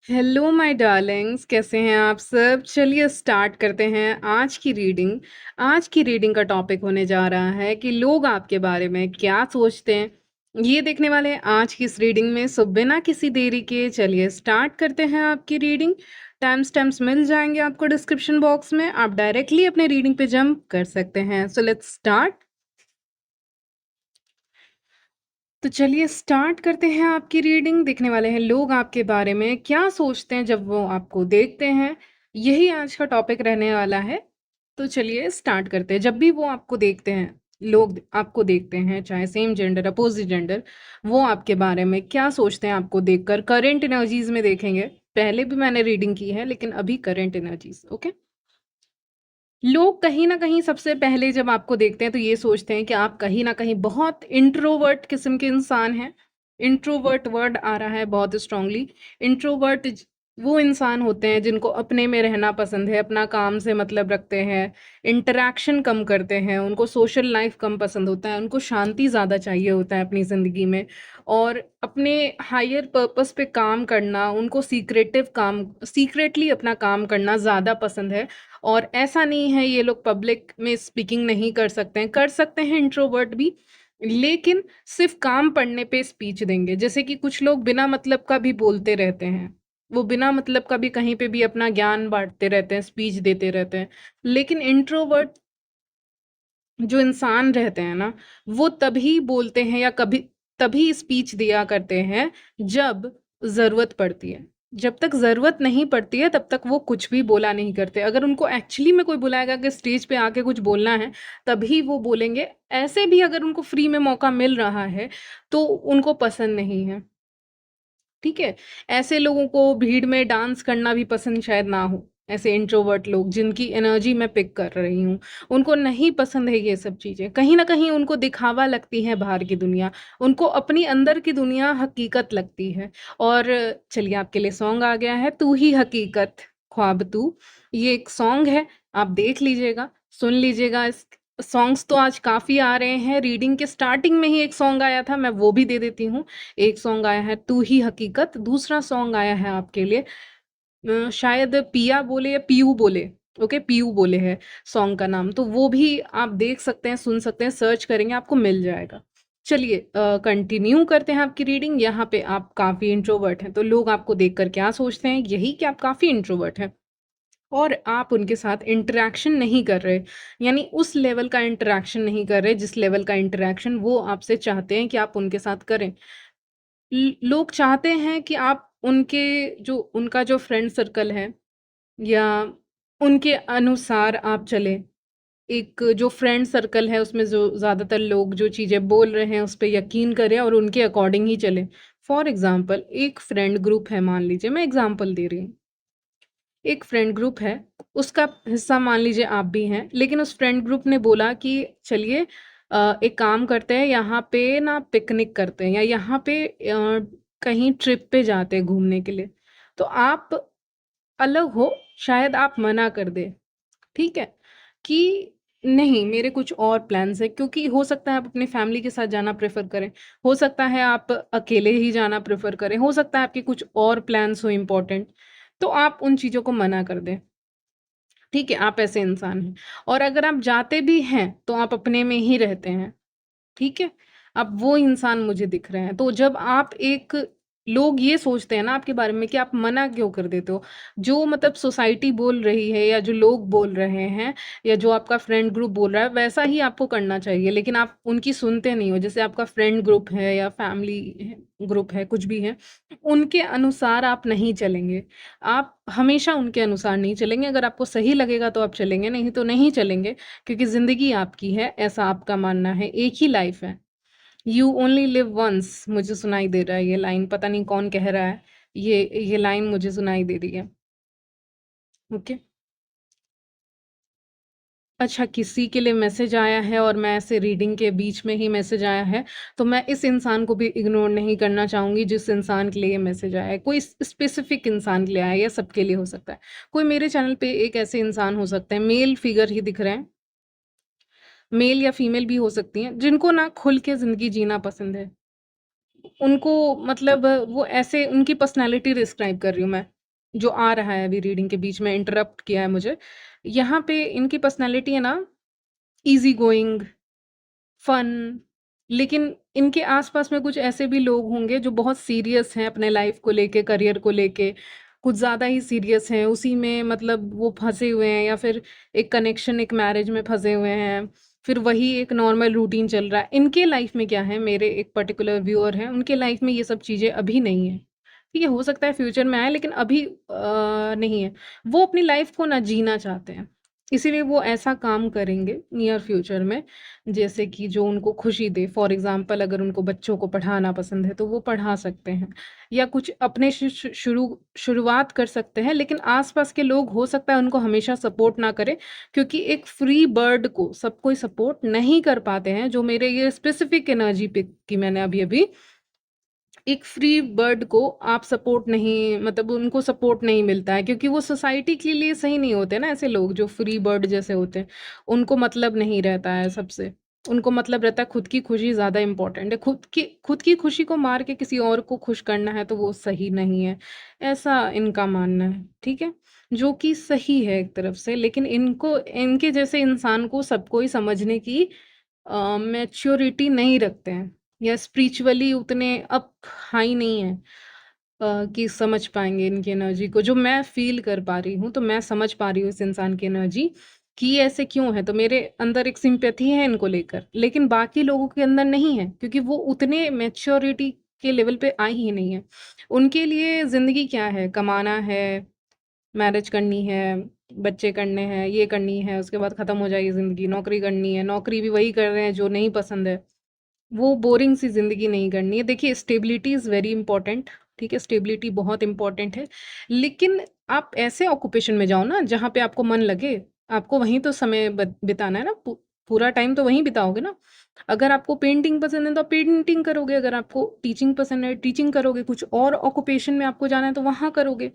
Hello my Darling's, कैसे हैं आप सब? चलिए स्टार्ट करते हैं आज की रीडिंग का टॉपिक होने जा रहा है कि लोग आपके बारे में क्या सोचते हैं। ये देखने वाले हैं आज की इस रीडिंग में। सो बिना किसी देरी के चलिए स्टार्ट करते हैं आपकी रीडिंग। टाइम स्टैम्प्स मिल जाएंगे आपको डिस्क्रिप्शन बॉक्स में, आप डायरेक्टली अपने रीडिंग पे जंप कर सकते हैं। So let's start. तो चलिए स्टार्ट करते हैं आपकी रीडिंग। देखने वाले हैं लोग आपके बारे में क्या सोचते हैं जब वो आपको देखते हैं। यही आज का टॉपिक रहने वाला है। तो चलिए स्टार्ट करते हैं। जब भी वो आपको देखते हैं, लोग आपको देखते हैं, चाहे सेम जेंडर अपोजिट जेंडर, वो आपके बारे में क्या सोचते हैं आपको देखकर। करंट एनर्जीज में देखेंगे। पहले भी मैंने रीडिंग की है, लेकिन अभी करंट एनर्जीज। ओके। लोग कहीं न कहीं सबसे पहले जब आपको देखते हैं तो ये सोचते हैं कि आप कहीं न कहीं बहुत इंट्रोवर्ट किस्म के इंसान हैं। इंट्रोवर्ट वर्ड आ रहा है बहुत स्ट्रॉन्गली। इंट्रोवर्ट ज वो इंसान होते हैं जिनको अपने में रहना पसंद है, अपना काम से मतलब रखते हैं, इंटरैक्शन कम करते हैं, उनको सोशल लाइफ़ कम पसंद होता है, उनको शांति ज़्यादा चाहिए होता है अपनी ज़िंदगी में और अपने हायर पर्पस पे काम करना, उनको सीक्रेटली अपना काम करना ज़्यादा पसंद है। और ऐसा नहीं है ये लोग पब्लिक में स्पीकिंग नहीं कर सकते हैं इंट्रोवर्ट भी, लेकिन सिर्फ काम पड़ने पे स्पीच देंगे। जैसे कि कुछ लोग बिना मतलब का भी बोलते रहते हैं, वो बिना मतलब का भी कहीं पे भी अपना ज्ञान बांटते रहते हैं, स्पीच देते रहते हैं। लेकिन इंट्रोवर्ट जो इंसान रहते हैं ना, वो तभी बोलते हैं या कभी तभी स्पीच दिया करते हैं जब ज़रूरत पड़ती है। जब तक ज़रूरत नहीं पड़ती है तब तक वो कुछ भी बोला नहीं करते। अगर उनको एक्चुअली में कोई बुलाएगा कि स्टेज पे आके कुछ बोलना है, तभी वो बोलेंगे। ऐसे भी अगर उनको फ्री में मौका मिल रहा है, तो उनको पसंद नहीं है। ठीक है? ऐसे लोगों को भीड़ में डांस करना भी पसंद शायद ना हो। ऐसे इंट्रोवर्ट लोग जिनकी एनर्जी मैं पिक कर रही हूँ, उनको नहीं पसंद है ये सब चीज़ें। कहीं न कहीं उनको दिखावा लगती है बाहर की दुनिया, उनको अपनी अंदर की दुनिया हकीकत लगती है। और चलिए आपके लिए सॉन्ग आ गया है, तू ही हकीकत ख्वाब तू। ये एक सॉन्ग है, आप देख लीजिएगा, सुन लीजिएगा। इस सॉन्ग्स तो आज काफ़ी आ रहे हैं। रीडिंग के स्टार्टिंग में ही एक सॉन्ग आया था, मैं वो भी दे देती हूँ। एक सॉन्ग आया है तू ही हकीकत, दूसरा सॉन्ग आया है आपके लिए शायद पिया बोले या पीयू बोले। ओके, पीयू बोले है सॉन्ग का नाम। तो वो भी आप देख सकते हैं, सुन सकते हैं, सर्च करेंगे आपको मिल जाएगा। चलिए कंटिन्यू करते हैं आपकी रीडिंग। यहाँ पे आप काफ़ी इंट्रोवर्ट हैं, तो लोग आपको देखकर क्या सोचते हैं? यही कि आप काफ़ी इंट्रोवर्ट हैं और आप उनके साथ इंटरैक्शन नहीं कर रहे, यानी उस लेवल का इंटरैक्शन नहीं कर रहे जिस लेवल का इंटरैक्शन वो आपसे चाहते हैं कि आप उनके साथ करें। लोग चाहते हैं कि आप उनके जो उनका जो फ्रेंड सर्कल है या उनके अनुसार आप चलें। एक जो फ्रेंड सर्कल है उसमें जो ज़्यादातर लोग जो चीज़ें बोल रहे हैं उस पे यकीन करें और उनके अकॉर्डिंग ही चलें। फॉर एग्ज़ाम्पल एक फ्रेंड ग्रुप है, मान लीजिए, मैं एग्ज़ाम्पल दे रही हूँ। एक फ्रेंड ग्रुप है, उसका हिस्सा मान लीजिए आप भी हैं, लेकिन उस फ्रेंड ग्रुप ने बोला कि चलिए एक काम करते हैं, यहाँ पे ना पिकनिक करते हैं या यहाँ पे कहीं ट्रिप पे जाते हैं घूमने के लिए। तो आप अलग हो, शायद आप मना कर दें, ठीक है? कि नहीं, मेरे कुछ और प्लान्स हैं, क्योंकि हो सकता है आप अपनी फैमिली के साथ जाना प्रेफ़र करें, हो सकता है आप अकेले ही जाना प्रेफ़र करें, हो सकता है आपके कुछ और प्लान्स हो इम्पोर्टेंट, तो आप उन चीज़ों को मना कर दें। ठीक है, आप ऐसे इंसान हैं। और अगर आप जाते भी हैं, तो आप अपने में ही रहते हैं। ठीक है? अब वो इंसान मुझे दिख रहे हैं। तो जब आप एक लोग ये सोचते हैं ना आपके बारे में कि आप मना क्यों कर देते हो? जो मतलब सोसाइटी बोल रही है या जो लोग बोल रहे हैं या जो आपका फ्रेंड ग्रुप बोल रहा है, वैसा ही आपको करना चाहिए। लेकिन आप उनकी सुनते नहीं हो। जैसे आपका फ्रेंड ग्रुप है या फैमिली ग्रुप है, कुछ भी है, उनके अनुसार आप नहीं चलेंगे। आप हमेशा उनके अनुसार नहीं चलेंगे। अगर आपको सही लगेगा तो आप चलेंगे, नहीं तो नहीं चलेंगे, क्योंकि ज़िंदगी आपकी है, ऐसा आपका मानना है। एक ही लाइफ़ है। यू ओनली लिव वन्स, मुझे सुनाई दे रहा है ये लाइन, पता नहीं कौन कह रहा है। ये लाइन मुझे सुनाई दे रही है। ओके। अच्छा, किसी के लिए मैसेज आया है और मैं ऐसे रीडिंग के बीच में ही मैसेज आया है, तो मैं इस इंसान को भी इग्नोर नहीं करना चाहूँगी जिस इंसान के लिए ये मैसेज आया है। कोई स्पेसिफिक इंसान के लिए आया है या सबके लिए हो सकता है। कोई मेरे चैनल पे एक ऐसे इंसान हो सकते हैं, मेल फिगर ही दिख रहे हैं, मेल या फीमेल भी हो सकती हैं, जिनको ना खुल के ज़िंदगी जीना पसंद है। उनको मतलब वो ऐसे उनकी पर्सनैलिटी डिस्क्राइब कर रही हूँ मैं। जो आ रहा है अभी रीडिंग के बीच में इंटरप्ट किया है मुझे। यहाँ पे इनकी पर्सनैलिटी है ना ईज़ी गोइंग, फन, लेकिन इनके आस-पास में कुछ ऐसे भी लोग होंगे जो बहुत सीरियस हैं अपने लाइफ़ को लेके, करियर को लेके, कुछ ज़्यादा ही सीरियस हैं, उसी में मतलब वो फँसे हुए हैं या फिर एक कनेक्शन, एक मैरिज में फँसे हुए हैं, फिर वही एक नॉर्मल रूटीन चल रहा है। इनके लाइफ़ में क्या है, मेरे एक पर्टिकुलर व्यूअर हैं, उनके लाइफ़ में ये सब चीज़ें अभी नहीं है। ठीक है, हो सकता है फ्यूचर में आए लेकिन अभी नहीं है। वो अपनी लाइफ़ को ना जीना चाहते हैं, इसीलिए वो ऐसा काम करेंगे नियर फ्यूचर में जैसे कि जो उनको खुशी दे। फॉर एग्ज़ाम्पल अगर उनको बच्चों को पढ़ाना पसंद है, तो वो पढ़ा सकते हैं या कुछ अपने शुरुआत कर सकते हैं, लेकिन आस-पास के लोग हो सकता है उनको हमेशा सपोर्ट ना करें क्योंकि एक फ्री बर्ड को सब कोई सपोर्ट नहीं कर पाते हैं, जो मेरे ये स्पेसिफ़िक एनर्जी पिक की मैंने अभी-अभी एक फ्री बर्ड को आप सपोर्ट नहीं मतलब उनको सपोर्ट नहीं मिलता है क्योंकि वो सोसाइटी के लिए सही नहीं होते ना ऐसे लोग जो फ्री बर्ड जैसे होते हैं उनको मतलब नहीं रहता है सबसे उनको मतलब रहता है खुद की खुशी ज़्यादा इम्पोर्टेंट है खुद की खुशी को मार के किसी और को खुश करना है तो वो सही नहीं है ऐसा इनका मानना है ठीक है जो कि सही है एक तरफ से लेकिन इनको इनके जैसे इंसान को सबको ही समझने की मैच्योरिटी नहीं रखते हैं या स्पिरिचुअली उतने अप हाई नहीं है कि समझ पाएँगे इनकी एनर्जी को, जो मैं फ़ील कर पा रही हूँ, तो मैं समझ पा रही हूँ इस इंसान की एनर्जी कि ये ऐसे क्यों है, तो मेरे अंदर एक सिम्पैथी है इनको लेकर, लेकिन बाकी लोगों के अंदर नहीं है क्योंकि वो उतने मैच्योरिटी के लेवल पे आए ही नहीं है। उनके लिए ज़िंदगी क्या है, कमाना है, मैरिज करनी है, बच्चे करने हैं, ये करनी है, उसके बाद खत्म हो जाएगी ज़िंदगी, नौकरी करनी है, नौकरी भी वही कर रहे हैं जो नहीं पसंद है। वो बोरिंग सी ज़िंदगी नहीं करनी है। देखिए स्टेबिलिटी इज़ वेरी इम्पोर्टेंट, ठीक है? स्टेबिलिटी बहुत इम्पोर्टेंट है। लेकिन आप ऐसे ऑक्यूपेशन में जाओ ना जहाँ पे आपको मन लगे, आपको वहीं तो समय बिताना है ना, पूरा टाइम तो वहीं बिताओगे ना। अगर आपको पेंटिंग पसंद है तो आप पेंटिंग करोगे, अगर आपको टीचिंग पसंद है टीचिंग करोगे, कुछ और ऑक्यूपेशन में आपको जाना है तो वहाँ करोगे।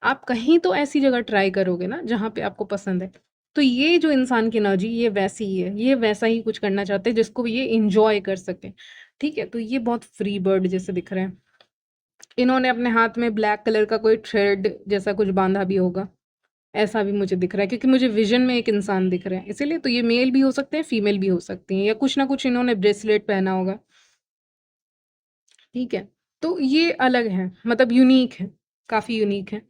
आप कहीं तो ऐसी जगह ट्राई करोगे ना जहाँ पे आपको पसंद है। तो ये जो इंसान की एनर्जी ये वैसी ही है, ये वैसा ही कुछ करना चाहते हैं जिसको ये एन्जॉय कर सकें, ठीक है? तो ये बहुत फ्री बर्ड जैसे दिख रहे हैं। इन्होंने अपने हाथ में ब्लैक कलर का कोई थ्रेड जैसा कुछ बाँधा भी होगा, ऐसा भी मुझे दिख रहा है क्योंकि मुझे विज़न में एक इंसान दिख रहे हैं, इसीलिए तो ये मेल भी हो सकते हैं, फीमेल भी हो सकती हैं या कुछ ना कुछ इन्होंने ब्रेसलेट पहना होगा, ठीक है? तो ये अलग हैं, मतलब यूनिक हैं, काफ़ी यूनिक हैं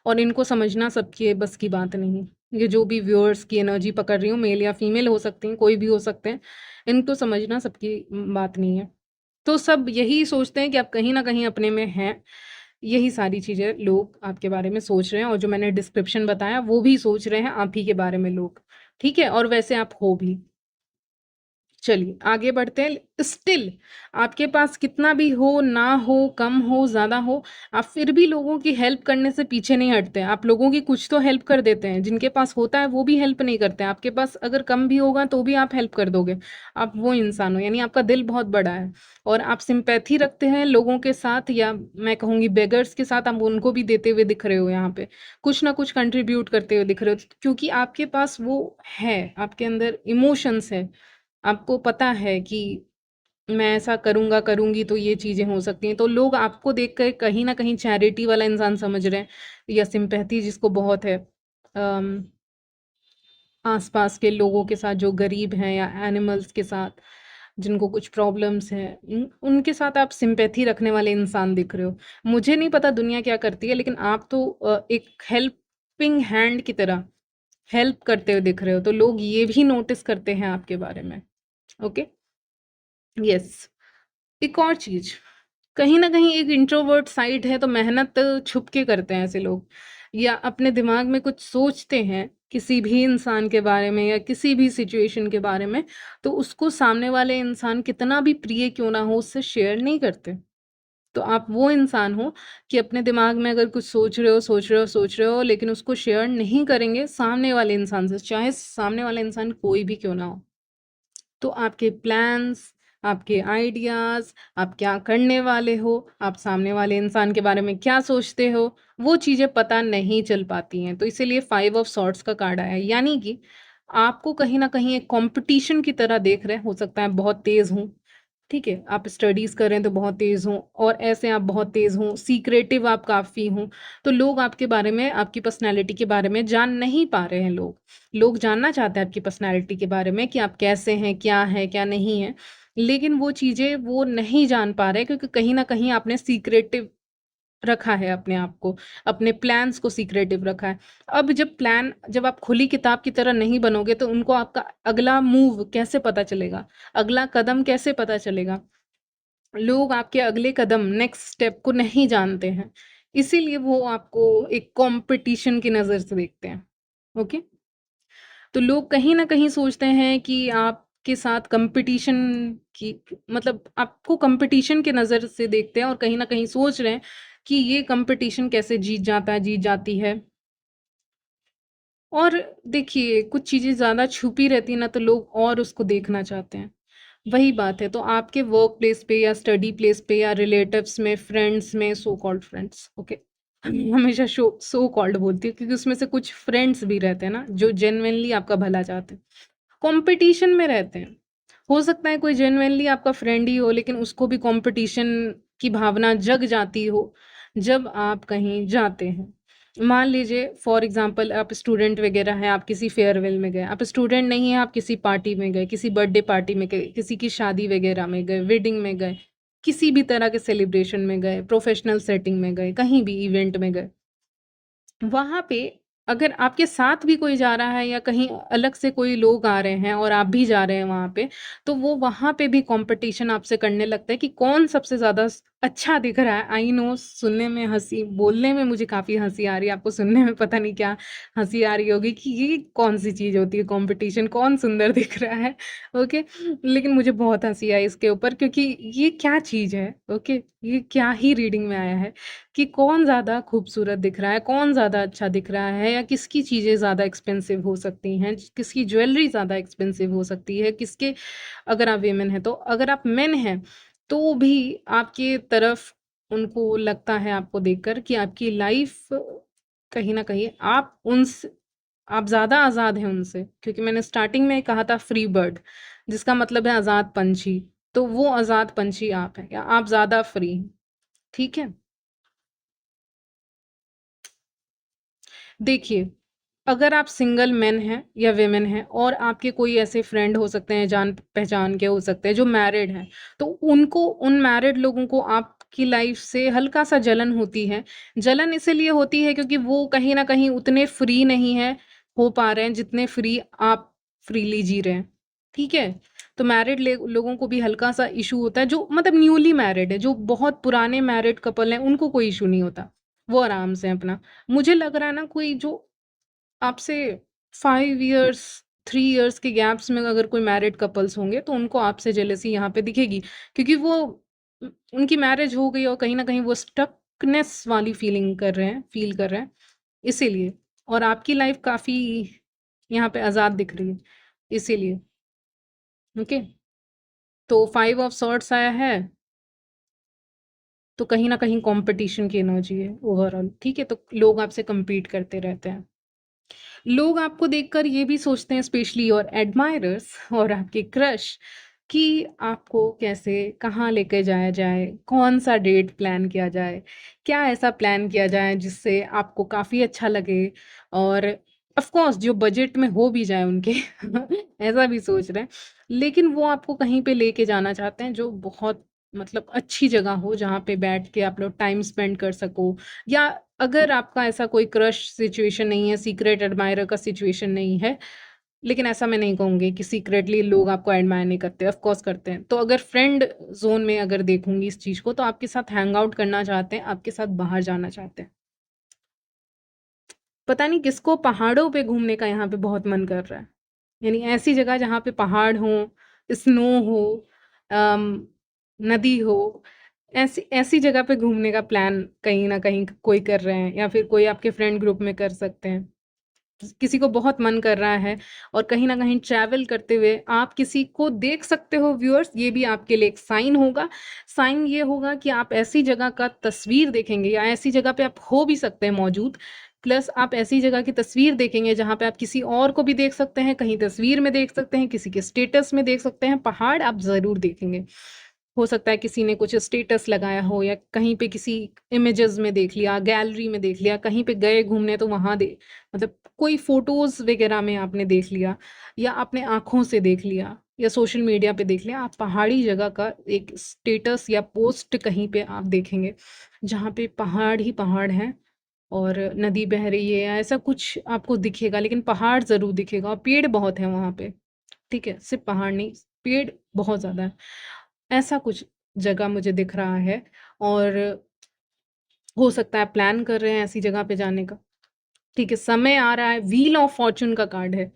और इनको समझना सबके बस की बात नहीं है। ये जो भी व्यूअर्स की एनर्जी पकड़ रही हूँ, मेल या फीमेल हो सकती हैं, कोई भी हो सकते हैं, इनको समझना सबकी बात नहीं है। तो सब यही सोचते हैं कि आप कहीं न कहीं अपने में हैं, यही सारी चीज़ें लोग आपके बारे में सोच रहे हैं और जो मैंने डिस्क्रिप्शन बताया, वो भी सोच रहे हैं आप ही के बारे में लोग, ठीक है? और वैसे आप हो भी। चलिए आगे बढ़ते हैं स्टिल आपके पास कितना भी हो ना हो कम हो ज़्यादा हो आप फिर भी लोगों की हेल्प करने से पीछे नहीं हटते हैं आप लोगों की कुछ तो हेल्प कर देते हैं जिनके पास होता है वो भी हेल्प नहीं करते हैं आपके पास अगर कम भी होगा तो भी आप हेल्प कर दोगे आप वो इंसान हो यानी आपका दिल बहुत बड़ा है और आप सिंपैथी रखते हैं लोगों के साथ या मैं कहूँगी बेगर्स के साथ आप उनको भी देते हुए दिख रहे हो यहाँ पे कुछ ना कुछ कंट्रीब्यूट करते हुए दिख रहे हो क्योंकि आपके पास वो है आपके अंदर इमोशंस है आपको पता है कि मैं ऐसा करूँगा, करूँगी तो ये चीज़ें हो सकती हैं। तो लोग आपको देख कर कहीं न कहीं चैरिटी वाला इंसान समझ रहे हैं या सिम्पैथी जिसको बहुत है। अम, आस-पास के लोगों के साथ जो गरीब हैं या एनिमल्स के साथ, जिनको कुछ प्रॉब्लम्स हैं, उनके साथ आप सिम्पैथी रखने वाले इंसान दिख रहे हो। मुझे नहीं पता दुनिया क्या करती है लेकिन आप तो एक हेल्पिंग हैंड की तरह हेल्प करते हुए दिख रहे हो। तो लोग ये भी नोटिस करते हैं आपके बारे में। ओके? यस। एक और चीज़, कहीं न कहीं एक इंट्रोवर्ट साइड है तो मेहनत छुप के करते हैं ऐसे लोग या अपने दिमाग में कुछ सोचते हैं किसी भी इंसान के बारे में या किसी भी सिचुएशन के बारे में, तो उसको सामने वाले इंसान कितना भी प्रिय क्यों ना हो उससे शेयर नहीं करते। तो आप वो इंसान हो कि अपने दिमाग में अगर कुछ सोच रहे हो लेकिन उसको शेयर नहीं करेंगे सामने वाले इंसान से, चाहे सामने वाला इंसान कोई भी क्यों ना हो। तो आपके प्लान्स, आपके आइडियाज़, आप क्या करने वाले हो, आप सामने वाले इंसान के बारे में क्या सोचते हो, वो चीज़ें पता नहीं चल पाती हैं। तो इसीलिए 5 ऑफ सॉर्ड्स का कार्ड आया है। यानी कि आपको कहीं न कहीं एक कॉम्पिटिशन की तरह देख रहे हैं, हो सकता है बहुत तेज़ हूँ, ठीक है? आप स्टडीज़ कर रहे हैं तो बहुत तेज़ हों और ऐसे आप बहुत तेज़ हों, सीक्रेटिव आप काफ़ी हों, तो लोग आपके बारे में, आपकी पर्सनैलिटी के बारे में जान नहीं पा रहे हैं लोग। लोग जानना चाहते हैं आपकी पर्सनैलिटी के बारे में कि आप कैसे हैं, क्या नहीं हैं। लेकिन वो चीज़ें वो नहीं जान पा रहे क्योंकि कहीं न कहीं आपने सीक्रेटिव रखा है अपने आप को, अपने प्लान्स को सीक्रेटिव रखा है। अब जब आप खुली किताब की तरह नहीं बनोगे तो उनको आपका अगला मूव कैसे पता चलेगा? अगला कदम कैसे पता चलेगा? लोग आपके अगले कदम नेक्स्ट स्टेप को नहीं जानते हैं। इसीलिए वो आपको एक कॉम्पिटिशन की नज़र से देखते हैं। ओके? तो लोग कहीं न कहीं सोचते हैं कि आपके साथ कॉम्पिटिशन की मतलब आपको कॉम्पिटिशन की नज़र से देखते हैं और कहीं न कहीं सोच रहे हैं कि ये कॉम्पिटिशन कैसे जीत जाता है, जीत जाती है। और देखिए, कुछ चीज़ें ज़्यादा छुपी रहती हैं ना तो लोग और उसको देखना चाहते हैं। वही बात है, तो आपके वर्क प्लेस पे या स्टडी प्लेस पे या रिलेटिव्स में, फ्रेंड्स में, सो कॉल्ड फ्रेंड्स, ओके? हमेशा सो कॉल्ड बोलती हूँ क्योंकि उसमें से कुछ फ्रेंड्स भी रहते हैं ना, जो जेन्युइनली आपका भला चाहते हैं। कॉम्पिटिशन में रहते हैं। हो सकता है कोई जेन्युइनली आपका फ्रेंड ही हो लेकिन उसको भी कॉम्पिटिशन की भावना जग जाती हो, जब आप कहीं जाते हैं। मान लीजिए फॉर एग्ज़ाम्पल आप स्टूडेंट वगैरह हैं, आप किसी फेयरवेल में गए। आप स्टूडेंट नहीं हैं, आप किसी पार्टी में गए, किसी बर्थडे पार्टी में गए, किसी की शादी वगैरह में गए, वेडिंग में गए, किसी भी तरह के सेलिब्रेशन में गए, प्रोफ़ेशनल सेटिंग में गए, कहीं भी इवेंट में गए। वहाँ पे अगर आपके साथ भी कोई जा रहा है या कहीं अलग से कोई लोग आ रहे हैं और आप भी जा रहे हैं वहाँ पे, तो वो वहाँ पे भी कॉम्पिटिशन आपसे करने लगता है कि कौन सबसे ज़्यादा अच्छा दिख रहा है। आई नो सुनने में हँसी बोलने में मुझे काफ़ी हँसी आ रही है, आपको सुनने में पता नहीं क्या हँसी आ रही होगी कि ये कौन-सी चीज़ होती है कॉम्पिटिशन, कौन सुंदर दिख रहा है, ओके? लेकिन मुझे बहुत हँसी आई इसके ऊपर क्योंकि ये क्या चीज़ है, ओके? ये क्या ही रीडिंग में आया है। कि कौन ज़्यादा खूबसूरत दिख रहा है, कौन ज़्यादा अच्छा दिख रहा है या किसकी चीज़ें ज़्यादा एक्सपेंसिव हो सकती हैं, किसकी ज्वेलरी ज़्यादा एक्सपेंसिव हो सकती है, किसके अगर आप विमेन हैं तो। अगर आप मेन हैं, तो भी आपकी तरफ उनको लगता है आपको देखकर कि आपकी लाइफ़ कहीं न कहीं आप ज़्यादा आज़ाद हैं उनसे क्योंकि मैंने स्टार्टिंग में कहा था फ्री बर्ड जिसका मतलब है आज़ाद पंछी, तो वो आज़ाद पंछी आप हैं या आप ज़्यादा फ्री हैं, ठीक है? देखिए, अगर आप सिंगल मेन हैं या वुमेन हैं और आपके कोई ऐसे फ्रेंड हो सकते हैं, जान-पहचान के हो सकते हैं जो मैरिड हैं, तो उनको उन मैरिड लोगों को आपकी लाइफ़ से हल्का-सा जलन होती है। जलन इसीलिए होती है क्योंकि वो कहीं न कहीं उतने फ्री नहीं हैं, हो पा रहे हैं जितने फ्री आप फ्रीली जी रहे हैं, ठीक है? तो मैरिड ले लोगों को भी हल्का-सा इश्यू होता है जो मतलब न्यूली मैरिड है, जो बहुत पुराने मैरिड कपल हैं, उनको कोई इश्यू नहीं होता। वो आराम से अपना मुझे लग रहा है ना कोई जो आपसे 5 इयर्स 3 इयर्स के गैप्स में अगर कोई मैरिड कपल्स होंगे तो उनको आपसे जेलसी यहाँ पे दिखेगी क्योंकि वो उनकी मैरिज हो गई और कहीं न कहीं वो स्टकनेस वाली फ़ील कर रहे हैं, इसीलिए। और आपकी लाइफ़ काफ़ी यहाँ पे आज़ाद दिख रही है, इसीलिए, ओके? तो 5 ऑफ सॉर्ड्स आया है, तो कहीं न कहीं कॉम्पिटिशन की एनर्जी है ओवरऑल, ठीक है? तो लोग आपसे कम्पीट करते रहते हैं। लोग आपको देखकर ये भी सोचते हैं स्पेशली योर एडमायरर्स और आपके क्रश कि आपको कैसे कहाँ लेके जाया जाए, कौन-सा डेट प्लान किया जाए, क्या ऐसा प्लान किया जाए जिससे आपको काफ़ी अच्छा लगे और ऑफ़ कोर्स जो बजट में हो भी जाए उनके ऐसा भी सोच रहे हैं। लेकिन वो आपको कहीं पे लेके जाना चाहते हैं जो बहुत मतलब अच्छी जगह हो जहाँ पे बैठ के आप लोग टाइम स्पेंड कर सको या अगर आपका ऐसा कोई क्रश सिचुएशन नहीं है, सीक्रेट एडमायरर का सिचुएशन नहीं है, लेकिन ऐसा मैं नहीं कहूँगी कि सीक्रेटली लोग आपको एडमायर नहीं करते, ऑफ़ कोर्स करते हैं। तो अगर फ्रेंड ज़ोन में अगर देखूँगी इस चीज़ को, तो आपके साथ हैंग आउट करना चाहते हैं, आपके साथ बाहर जाना चाहते हैं। पता नहीं किसको पहाड़ों पे घूमने का यहाँ पे बहुत मन कर रहा है। यानी ऐसी जगह जहाँ पे पहाड़ हों, स्नो हो अम, नदी हो, ऐसी ऐसी जगह पे घूमने का प्लान कहीं न कहीं कोई कर रहे हैं या फिर कोई आपके फ्रेंड ग्रुप में कर सकते हैं। किसी को बहुत मन कर रहा है और कहीं न कहीं ट्रैवल करते हुए आप किसी को देख सकते हो व्यूअर्स, ये भी आपके लिए एक साइन होगा। साइन ये होगा कि आप ऐसी जगह का तस्वीर देखेंगे या ऐसी जगह पे आप हो भी सकते हैं मौजूद, प्लस आप ऐसी जगह की तस्वीर देखेंगे जहाँ पे आप किसी और को भी देख सकते हैं, कहीं तस्वीर में देख सकते हैं, किसी के स्टेटस में देख सकते हैं, पहाड़ आप ज़रूर देखेंगे। हो सकता है किसी ने कुछ स्टेटस लगाया हो या कहीं पे किसी इमेजेस में देख लिया, गैलरी में देख लिया, कहीं पे गए घूमने तो वहाँ दे मतलब कोई फ़ोटोज़ वग़ैरह में आपने देख लिया या आपने आँखों से देख लिया या सोशल मीडिया पे देख लिया, आप पहाड़ी जगह का एक स्टेटस या पोस्ट कहीं पे आप देखेंगे, जहाँ पे पहाड़ ही पहाड़ हैं और नदी बह रही है या ऐसा कुछ आपको दिखेगा, लेकिन पहाड़ ज़रूर दिखेगा और पेड़ बहुत हैं वहाँ पे, ठीक है? सिर्फ़ पहाड़ नहीं, पेड़ बहुत ज़्यादा हैं। ऐसा कुछ जगह मुझे दिख रहा है और हो सकता है प्लान कर रहे हैं ऐसी जगह पे जाने का। ठीक है, समय आ रहा है, व्हील ऑफ फॉर्च्यून का कार्ड है,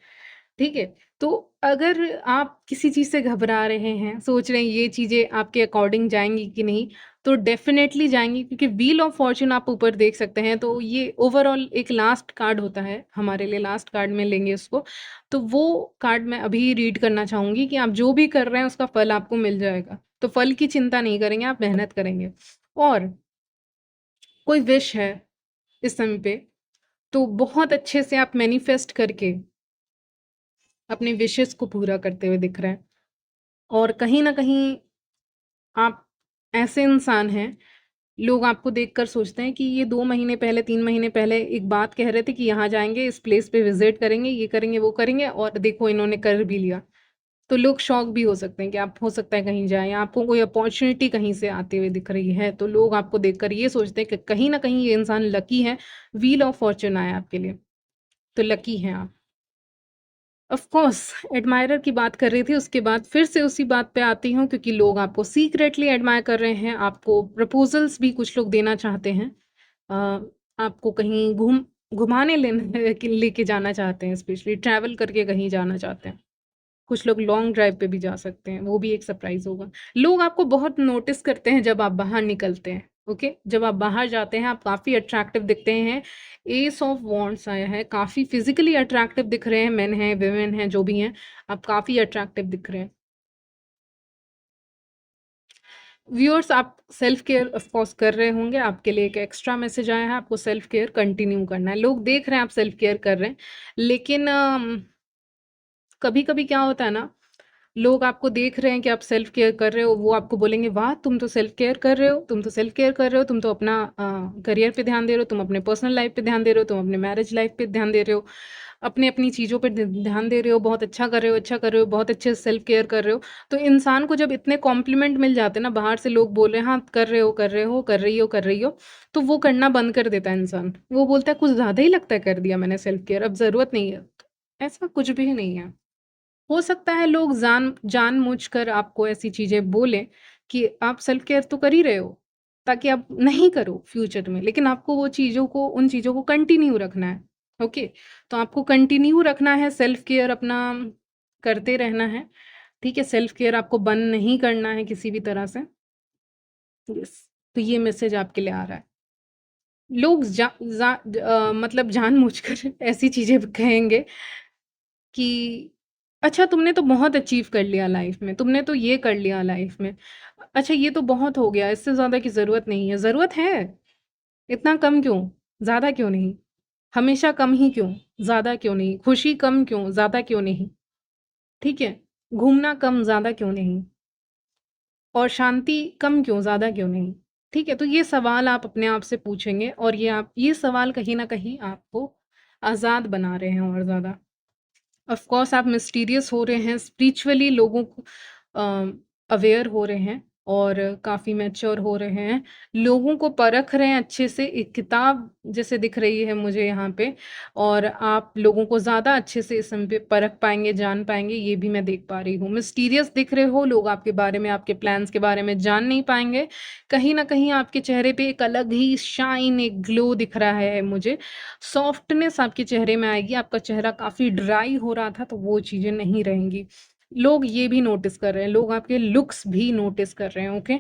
ठीक है? तो अगर आप किसी चीज़ से घबरा रहे हैं, सोच रहे हैं ये चीज़ें आपके अकॉर्डिंग जाएँगी कि नहीं, तो डेफ़िनेटली जाएँगी क्योंकि व्हील ऑफ फॉर्च्यून आप ऊपर देख सकते हैं, तो ये ओवरऑल एक लास्ट कार्ड होता है, हमारे लिए लास्ट कार्ड में लेंगे उसको। तो वो कार्ड मैं अभी रीड करना चाहूँगी कि आप जो भी कर रहे हैं उसका फल आपको मिल जाएगा। तो फल की चिंता नहीं करेंगे, आप मेहनत करेंगे और कोई विश है इस समय पे, तो बहुत अच्छे से आप मैनिफेस्ट करके अपने विशेज़ को पूरा करते हुए दिख रहे हैं और कहीं न कहीं आप ऐसे इंसान हैं, लोग आपको देखकर सोचते हैं कि ये 2 महीने पहले, 3 महीने पहले एक बात कह रहे थे कि यहाँ जाएँगे, इस प्लेस पे विज़िट करेंगे, ये करेंगे, वो करेंगे और देखो इन्होंने कर भी लिया। तो लोग शॉक भी हो सकते हैं कि आप हो सकता है कहीं जाएँ या आपको कोई अपॉर्च्युनिटी कहीं से आती हुई दिख रही है, तो लोग आपको देखकर ये सोचते हैं कि कहीं न कहीं ये इंसान लकी है, व्हील ऑफ फॉर्च्यून आया आपके लिए, तो लकी हैं आप। ऑफ कोर्स एडमायरर की बात कर रही थी, उसके बाद फिर से उसी बात पे आती हूँ क्योंकि लोग आपको सीक्रेटली एडमायर कर रहे हैं, आपको प्रपोज़ल्स भी कुछ लोग देना चाहते हैं। अ, आपको कहीं घुमाने लेने के लेके जाना चाहते हैं, स्पेशली ट्रैवल करके कहीं जाना चाहते हैं। कुछ लोग लॉन्ग ड्राइव पे भी जा सकते हैं, वो भी एक सरप्राइज़ होगा। लोग आपको बहुत नोटिस करते हैं जब आप बाहर निकलते हैं, ओके? जब आप बाहर जाते हैं, आप काफ़ी अट्रैक्टिव दिखते हैं। एस ऑफ वॉन्ड्स आया है, काफ़ी फिज़िकली अट्रैक्टिव दिख रहे हैं, मेन हैं, वुमेन हैं, जो भी हैं, आप काफ़ी अट्रैक्टिव दिख रहे हैं। व्यूअर्स आप सेल्फ केयर ऑफ कोर्स कर रहे होंगे, आपके लिए एक एक्स्ट्रा मैसेज आया है, आपको सेल्फ केयर कंटिन्यू करना है। लोग देख रहे हैं आप सेल्फ केयर कर रहे हैं, लेकिन कभी-कभी क्या होता है ना, लोग आपको देख रहे हैं कि आप सेल्फ केयर कर रहे हो, वो आपको बोलेंगे, "वाह! तुम तो सेल्फ केयर कर रहे हो, तुम तो सेल्फ केयर कर रहे हो, तुम तो अपना करियर पे ध्यान दे रहे हो, तुम अपने पर्सनल लाइफ पे ध्यान दे रहे हो, तुम अपने मैरिज लाइफ पे ध्यान दे रहे हो, अपनी-अपनी चीज़ों पे ध्यान दे रहे हो, बहुत अच्छा कर रहे हो अच्छा कर रहे हो, बहुत अच्छे से सेल्फ केयर कर रहे हो।" तो इंसान को जब इतने कॉम्प्लीमेंट मिल जाते हैं ना, बाहर से लोग बोल रहे हैं, "हाँ, कर रहे हो, कर रहे हो, कर रही हो," तो वो करना बंद कर देता है इंसान। वो बोलता है, "कुछ ज़्यादा ही लगता है कर दिया मैंने सेल्फ केयर, अब ज़रूरत नहीं है।" ऐसा कुछ भी नहीं है। हो सकता है लोग जानबूझकर आपको ऐसी चीज़ें बोलें कि आप सेल्फ केयर तो कर ही रहे हो, ताकि आप नहीं करो फ्यूचर में, लेकिन आपको वो चीज़ों को उन चीज़ों को कंटिन्यू रखना है, ओके? तो आपको कंटिन्यू रखना है, सेल्फ केयर अपना करते रहना है, ठीक है? सेल्फ केयर आपको बंद नहीं करना है किसी भी तरह से। यस, तो ये मैसेज आपके लिए आ रहा है। लोग मतलब जानबूझकर ऐसी चीज़ें कहेंगे कि अच्छा तुमने तो बहुत अचीव कर लिया लाइफ में, तुमने तो ये कर लिया लाइफ में। अच्छा ये तो बहुत हो गया, इससे ज़्यादा की ज़रूरत नहीं है। ज़रूरत है, इतना कम क्यों? ज़्यादा क्यों नहीं? हमेशा कम ही क्यों? ज़्यादा क्यों नहीं? खुशी कम क्यों? ज़्यादा क्यों नहीं? ठीक है? घूमना कम, ज़्यादा क्यों नहीं? और शांति कम क्यों? ज़्यादा क्यों नहीं? ठीक है? तो ये सवाल आप अपने आप से पूछेंगे और ये सवाल कहीं न कहीं आपको आज़ाद बना रहे हैं और ज़्यादा। ऑफ कोर्स आप मिस्टीरियस हो रहे हैं, स्पिरिचुअली लोगों को अवेयर हो रहे हैं और काफ़ी मैच्योर हो रहे हैं। लोगों को परख रहे हैं अच्छे से, एक किताब जैसे दिख रही है मुझे यहाँ पे और आप लोगों को ज़्यादा अच्छे से इस समय पे परख पाएँगे, जान पाएँगे, ये भी मैं देख पा रही हूँ। मिस्टीरियस दिख रहे हो, लोग आपके बारे में, आपके प्लान्स के बारे में जान नहीं पाएँगे। कहीं न कहीं आपके चेहरे पे एक अलग ही शाइन, एक ग्लो दिख रहा है मुझे। सॉफ्टनेस आपके चेहरे में आएगी, आपका चेहरा काफ़ी ड्राई हो रहा था, तो वो चीज़ें नहीं रहेंगी। लोग ये भी नोटिस कर रहे हैं, लोग आपके लुक्स भी नोटिस कर रहे हैं, ओके?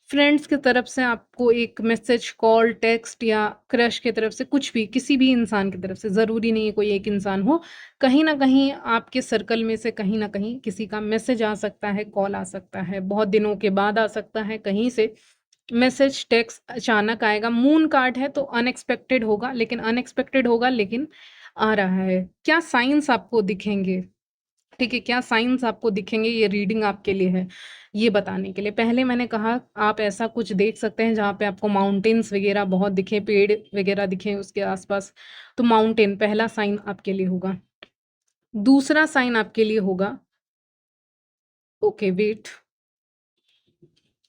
फ्रेंड्स की तरफ से आपको एक मैसेज, कॉल, टेक्स्ट या क्रश की तरफ से कुछ भी, किसी भी इंसान की तरफ से, ज़रूरी नहीं है कोई एक इंसान हो, कहीं न कहीं आपके सर्कल में से कहीं न कहीं किसी का मैसेज आ सकता है, कॉल आ सकता है, बहुत दिनों के बाद आ सकता है कहीं से। मैसेज, टेक्स्ट अचानक आएगा, मून कार्ड है तो अनएक्सपेक्टेड होगा, लेकिन आ रहा है। क्या साइन्स आपको दिखेंगे? ठीक है? क्या साइन्स आपको दिखेंगे, ये रीडिंग आपके लिए है, ये बताने के लिए। पहले मैंने कहा आप ऐसा कुछ देख सकते हैं जहाँ पे आपको माउंटेन्स वगैरह बहुत दिखें, पेड़ वगैरह दिखें उसके आस-पास, तो माउंटेन पहला साइन आपके लिए होगा। दूसरा साइन आपके लिए होगा ओके वेट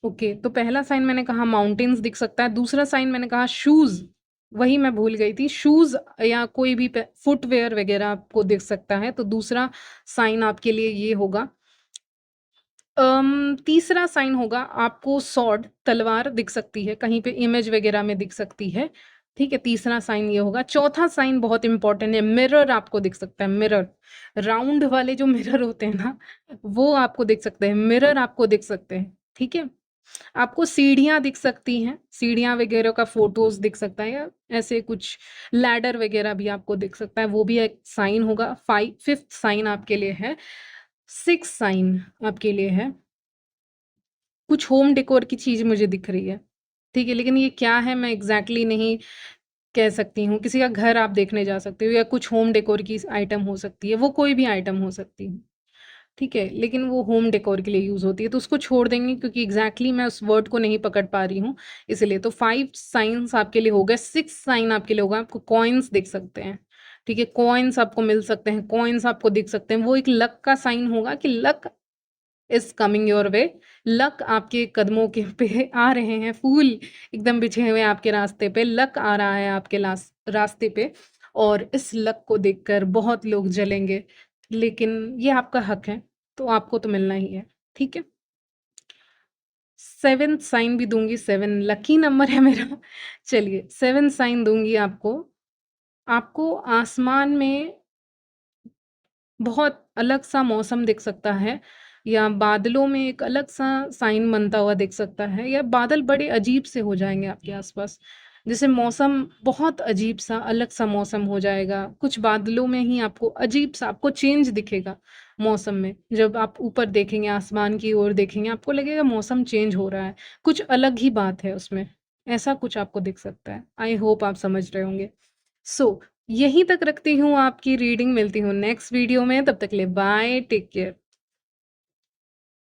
ओके, तो पहला साइन मैंने कहा माउंटेन्स दिख सकता है, दूसरा साइन मैंने कहा शूज़, वही मैं भूल गई थी, शूज़ या कोई भी फुटवियर वगैरह आपको दिख सकता है, तो दूसरा साइन आपके लिए ये होगा। तीसरा साइन होगा आपको सॉर्ड तलवार दिख सकती है, कहीं पे इमेज वगैरह में दिख सकती है, ठीक है? तीसरा साइन ये होगा। चौथा साइन बहुत इम्पोर्टेंट है, मिरर आपको दिख सकता है, मिरर। राउंड वाले जो मिरर होते हैं ना, वो आपको दिख सकते हैं, मिरर आपको दिख सकते हैं, ठीक है? आपको सीढ़ियाँ दिख सकती हैं, सीढ़ियाँ वगैरह का फ़ोटोज़ दिख सकता है या ऐसे कुछ लैडर वगैरह भी आपको दिख सकता है, वो भी एक साइन होगा। 5th साइन आपके लिए है। 6th साइन आपके लिए है, कुछ होम डेकोर की चीज़ मुझे दिख रही है, ठीक है? लेकिन ये क्या है मैं एग्ज़ैक्टली नहीं कह सकती हूँ। किसी का घर आप देखने जा सकते हो या कुछ होम डेकोर की आइटम हो सकती है, वो कोई भी आइटम हो सकती है। ठीक है, लेकिन वो होम डेकोर के लिए यूज़ होती है, तो उसको छोड़ देंगे क्योंकि एग्ज़ैक्टली मैं उस वर्ड को नहीं पकड़ पा रही हूँ, इसलिए। तो 5 साइन्स आपके लिए हो गए, 6th साइन आपके लिए होगा, आपको कॉइन्स दिख सकते हैं, ठीक है? कॉइन्स आपको मिल सकते हैं, कॉइन्स आपको दिख सकते हैं, वो एक लक का साइन होगा कि luck is coming your way, luck आपके कदमों के पे आ रहे हैं, फूल एकदम बिछे हुए हैं आपके रास्ते पे, लक आ रहा है आपके रास्ते पे और इस लक को देखकर बहुत लोग जलेंगे, लेकिन ये आपका हक है, तो आपको तो मिलना ही है, ठीक है? 7th साइन भी दूँगी, 7 लकी नंबर है मेरा। चलिए 7 साइन दूँगी आपको। आपको आसमान में बहुत अलग-सा मौसम दिख सकता है या बादलों में एक अलग-सा साइन बनता हुआ दिख सकता है या बादल बड़े अजीब से हो जाएँगे आपके आस-पास। जैसे मौसम बहुत अजीब-सा, अलग-सा मौसम हो जाएगा। कुछ बादलों में ही आपको अजीब-सा आपको चेंज दिखेगा मौसम में। जब आप ऊपर देखेंगे, आसमान की ओर देखेंगे, आपको लगेगा मौसम चेंज हो रहा है। कुछ अलग ही बात है उसमें। ऐसा कुछ आपको दिख सकता है। आई होप आप समझ रहे होंगे। सो यहीं तक रखती हूँ आपकी रीडिंग, मिलती हूँ नेक्स्ट वीडियो में, तब तक के लिए बाय, टेक केयर।